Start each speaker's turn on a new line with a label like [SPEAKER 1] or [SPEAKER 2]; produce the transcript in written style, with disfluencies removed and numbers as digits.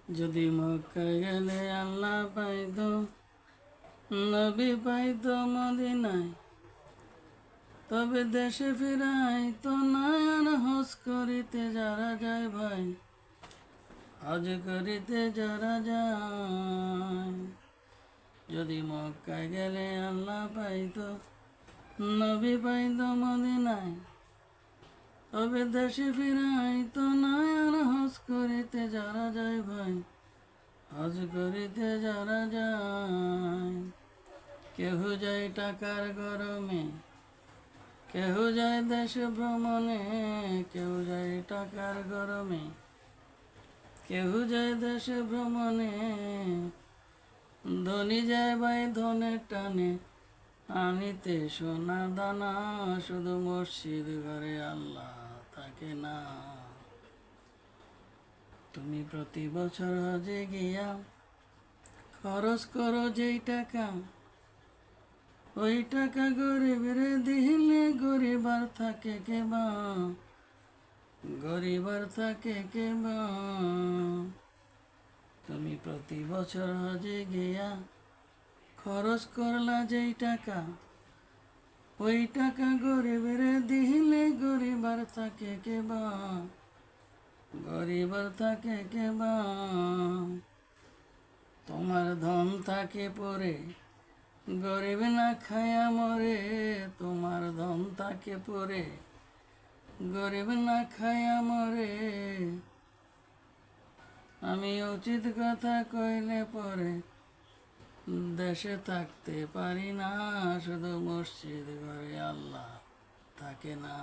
[SPEAKER 1] যদি মক্কায় গেলে আল্লাহ পাইতো, নবী পাইতো মদিনায়, তবে দেশে ফিরাইতো না। আর হজ করিতে যারা যায় ভাই, হজ করিতে যারা যায়। যদি মক্কায় গেলে আল্লাহ পাইতো, নবী পাইতো মদিনায়, তবে দেশে ফিরাইতো না। আর হজ করিতে যারা যায় ভাই, হজ করিতে যারা যায়। কেহ যায় টাকার গরমে, কেহ যায় দেশ ভ্রমণে, কেউ যায় টাকার গরমে, কেহ যায় দেশে ভ্রমণে। ধনী যায় ভাই ধনের টানে, আনিতে সোনা দানা। শুধু মসজিদ ঘরে আল্লাহ থাকে না। তুমি প্রতি বছর হজে গিয়া খরচ করো যেই টাকা, ওই টাকা গরিবের দিলে গরিবার থাকে কেবা, গরিবার থাকে কেবা। তুমি প্রতি বছর হজে গিয়া খরচ করলা যেই টাকা, ওই টাকা গরিবের দিলে গরিবার থাকে কেবা, গরিবার থাকে কেবা। তোমার ধন থাকে পরে, গরিব না খায়া মরে। তোমার ধন থাকে পরে, গরিব না খায়া মরে। আমি উচিত কথা কইলে পরে দেশে থাকতে পারি না। শুধু মসজিদ ঘরে আল্লাহ থাকে না।